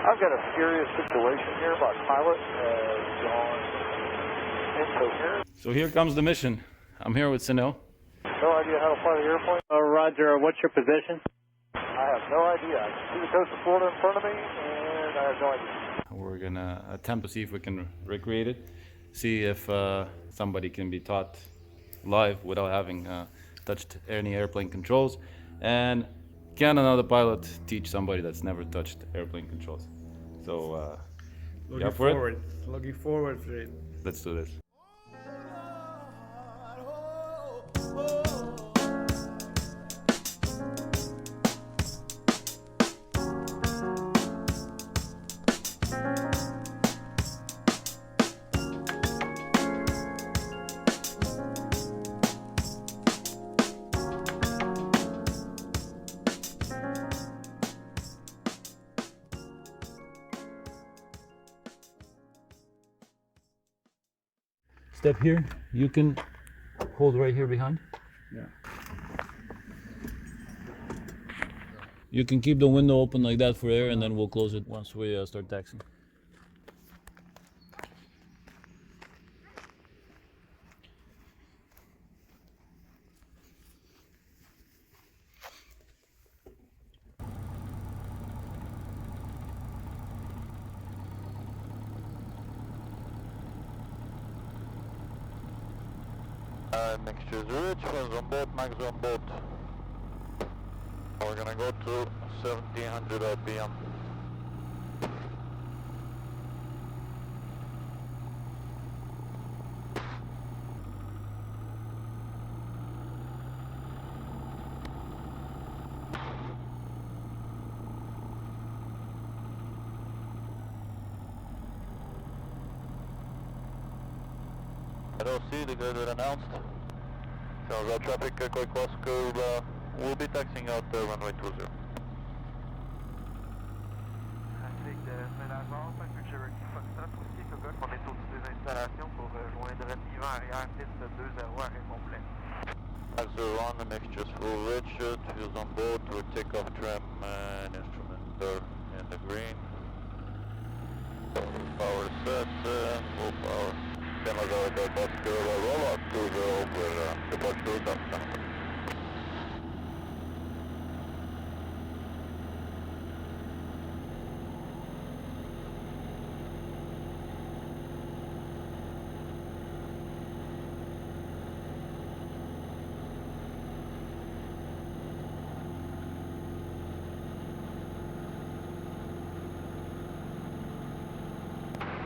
I've got a serious situation here. My pilot has gone incoherent. So here comes the mission. I'm here with Sunil. No idea how to fly the airplane. Roger, what's your position? I have no idea. I can see the coast of Florida in front of me, and I have no idea. We're gonna attempt to see if we can recreate it. See if somebody can be taught live without having touched any airplane controls. And can another pilot teach somebody that's never touched airplane controls? So, Looking forward. Looking forward for it. Let's do this. Step here, you can hold right here behind. Yeah. You can keep the window open like that for air, and then we'll close it once we start taxiing. Mixtures Ridge, friends on board, max on board. We're gonna go to 1700 RPM. LC, the grid announced. Sounds like traffic, quick cross curve, we'll be taxiing out runway 20. Trafic de Saint-Lazare, Pacific Cherokee Foxtrot, aussi Québec. On est au-dessus des installations pour rejoindre Yvan arrière, piste 20 arrêt complet. As we're on the mixtures full Richard, fuels on board, we'll take off trim and instruments are in the green. Power set, full power. Saint-Lazare, Oscar, roll out 20 over departure Delta.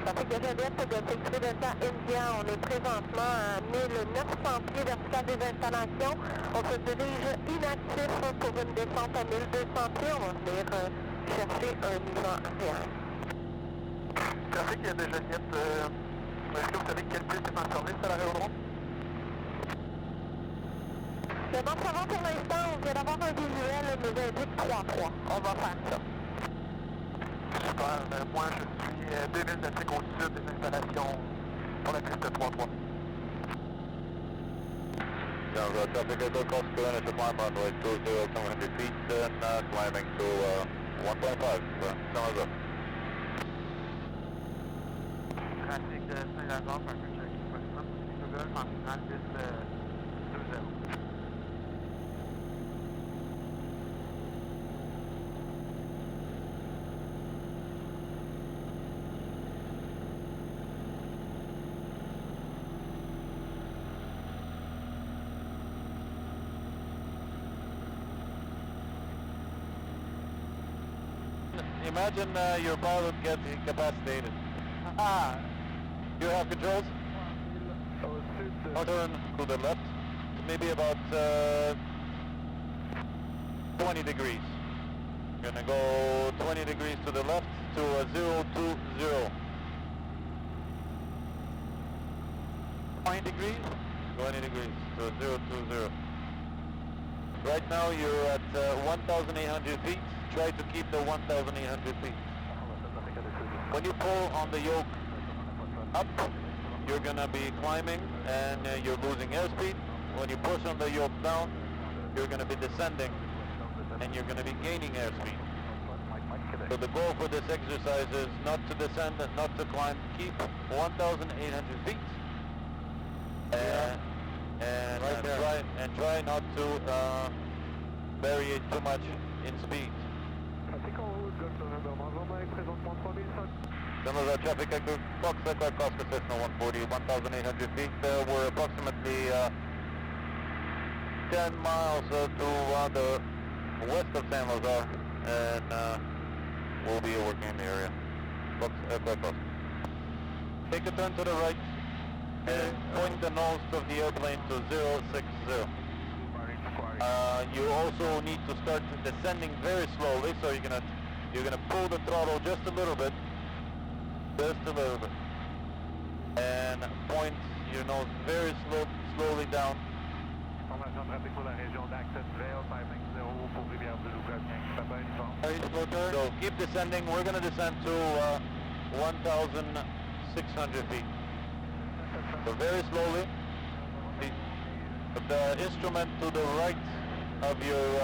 Trafic de Joliette, de X-Ray Delta India, on est présentement à 1900 pieds vertical des installations. On se dirige inactif pour une descente à 1200 pieds. On va venir chercher un Yvan arrière. Trafic de Joliette, est-ce que vous savez quelle piste est en service à l'aérodrome? Le bon savoir pour l'instant, on vient d'avoir un visuel, nous indique 3-3. On va faire ça. Super, moi je suis 2000 nautiques au sud des installations pour la piste 3-3. Sounds like traffic, echo cross current at the climb runway 20, 700 feet, and climbing to 1.5, Saint-Lazare. Trafic de Saint-Lazare, Pacific Cherokee Foxtrot, aussi Québec, en finale piste 20. Imagine your pilot gets incapacitated. You have controls? I'll turn to the left, maybe about 20 degrees. Gonna go 20 degrees to the left to 020. 20 degrees? 20 degrees to 020. Right now you're at 1,800 feet. Try to keep the 1,800 feet. When you pull on the yoke up, you're going to be climbing and you're losing airspeed. When you push on the yoke down, you're going to be descending and you're going to be gaining airspeed. So the goal for this exercise is not to descend and not to climb. Keep 1,800 feet. And try not to variate too much in speed. Similar traffic echo Fox Echo Costco Cessna 140, 1,800 feet. We're approximately 10 miles to the west of San Lazar, and we'll be working in the area. Fox Echo Costco. Take a turn to the right and point the nose of the airplane to 060. You also need to start descending very slowly, so you're gonna pull the throttle just a little bit, and point your nose very slowly down. So keep descending. We're gonna descend to 1,600 feet. So very slowly. The instrument to the right of your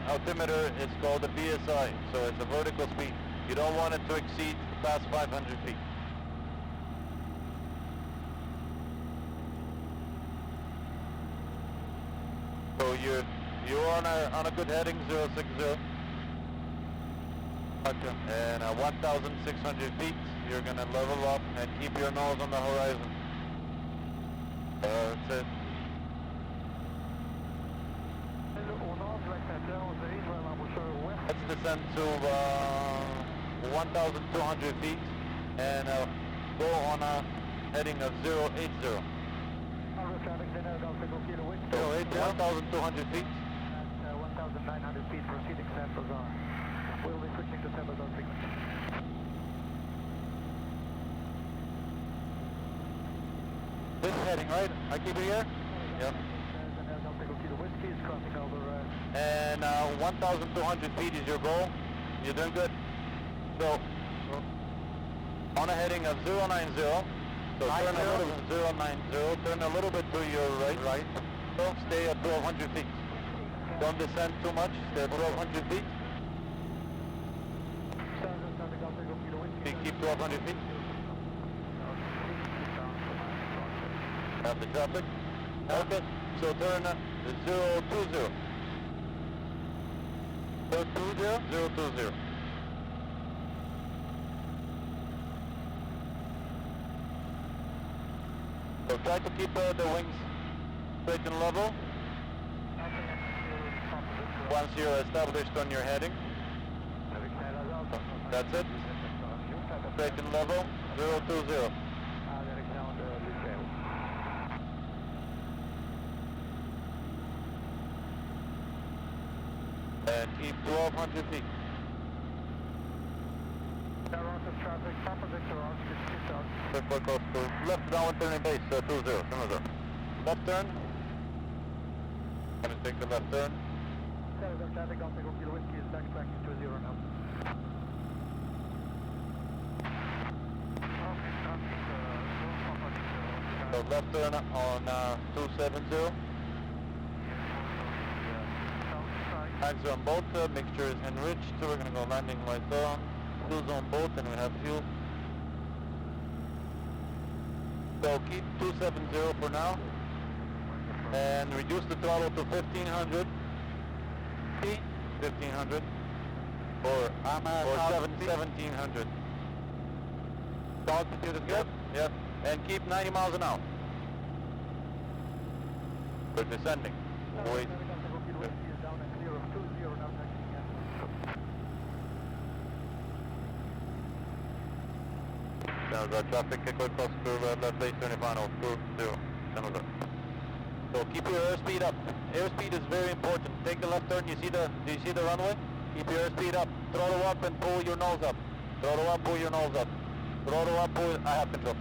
altimeter is called the VSI, so it's a vertical speed. You don't want it to exceed past 500 feet. So you're on a good heading, 060. And 1,600 feet, you're gonna level up and keep your nose on the horizon. That's it. Let's descend to 1,200 feet and go on a heading of 080. So 1,200 feet. 1,900 feet proceeding San Lazar. We'll be switching to San Lazar frequency. This heading, right? I keep it here? Yep. And 1,200 feet is your goal. You're doing good. So, on a heading of 090, so turn a little bit, 090, turn a little bit to your right. So stay at 1,200 feet. Don't descend too much, stay at 1,200 feet. Keep 1,200 feet. Have the traffic. Okay, so turn 020. 020? So try to keep the wings straight and level. Once you're established on your heading. That's it. Straight and level, 020. And keep 1,200 feet. Left downwind turning base, 20, San Left turn. Gonna take the left turn. So left turn on 270. Tags on both, mixture is enriched, so we're going to go landing lights on. Fuel's on both and we have fuel. So keep 270 for now. And reduce the throttle to 1,500 feet. 1,500. Or 1,700. Altitude is good? Yep. And keep 90 miles an hour. We're descending. Wait. San Jose traffic, echo across to left base 25, 0. San Jose. So keep your airspeed up. Airspeed is very important. Take a left turn. Do you see the runway? Keep your airspeed up. Throttle up and pull your nose up. Throttle up, pull your nose up. Throttle up, pull. I have control.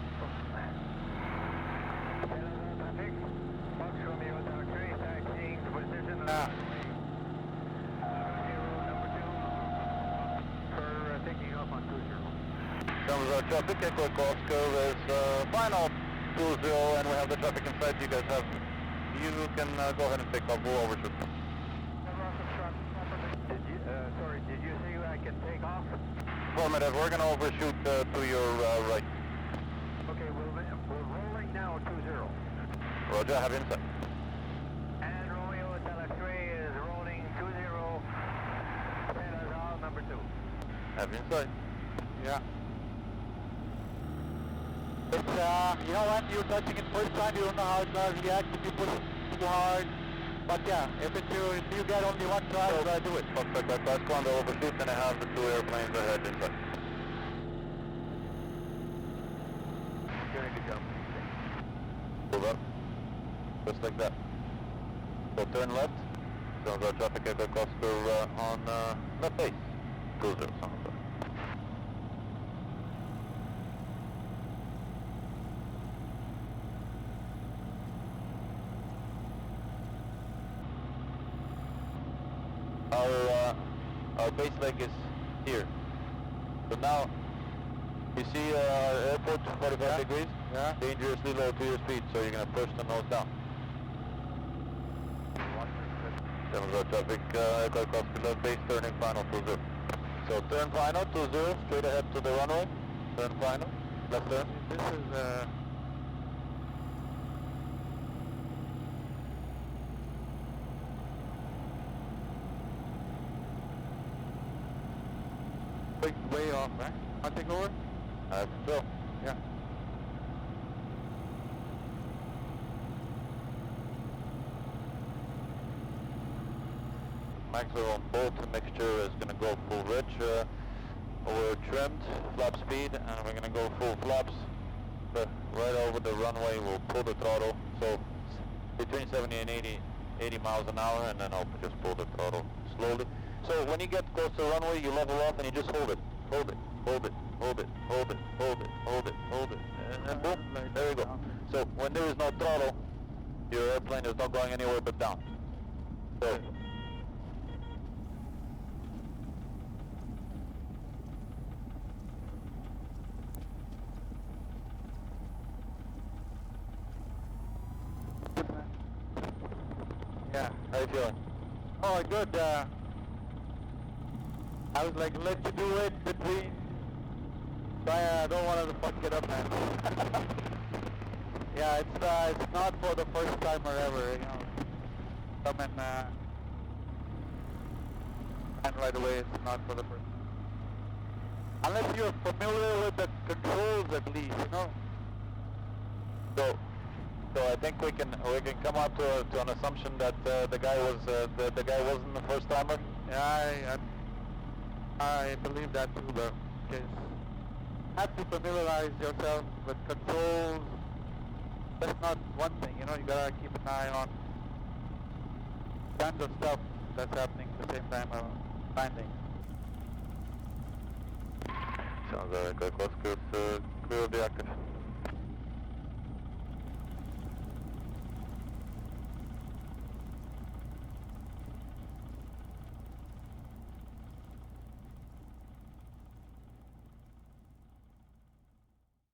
Our traffic, echo Costco is final 20, and we have the traffic inside. You guys have, you can go ahead and take off. We'll overshoot. Sorry, did you say I can take off? Affirmative, we're going to overshoot to your right. Okay, we're rolling now 20. Roger, have insight. And Romeo Talacre is rolling 20. Pedazal number 2. Have insight. Yeah. It's, you know what, you're touching it first time, you don't know how it's going to react if you push it too hard. But yeah, if you get only one try, do it. Prospect by Class Condo overshoot, and I have the 2 airplanes ahead inside. Doing a good job. Pull up. Just like that. So turn left. Sounds our traffic echo Oscar on left base. 20 sounds right. Our base leg is here. So now, you see our airport 45 degrees? Yeah. Dangerously low to your speed, so you're going to push the nose down. Sounds our traffic echo Oscar left base, turning final 20. So turn final 20, straight ahead to the runway. Turn final, left turn. This is, way off, right? I'll take over? I think so. Yeah. Maxwell on bolt mixture is going to go full rich. We're trimmed, flap speed, and we're going to go full flaps. But right over the runway, we'll pull the throttle. So between 70 and 80 miles an hour, and then I'll just pull the throttle slowly. So when you get close to the runway, you level off and you just hold it. Hold it, hold it, hold it, hold it, hold it, hold it, hold it. And boom, there you go. So when there is no throttle, your airplane is not going anywhere but down. So Yeah. how you feeling? Oh, good. I was like, let you do it between. I don't want to fuck it up, man. Yeah, it's not for the first timer ever, you know. Come and right away, it's not for the first time. Unless you're familiar with the controls, at least, you know. So I think we can come out to an assumption that the guy wasn't the first timer. Yeah, I believe that too, though. Because you have to familiarize yourself with controls. That's not one thing, you know. You gotta keep an eye on tons of stuff that's happening at the same time landing. Sounds like a close clear of the active.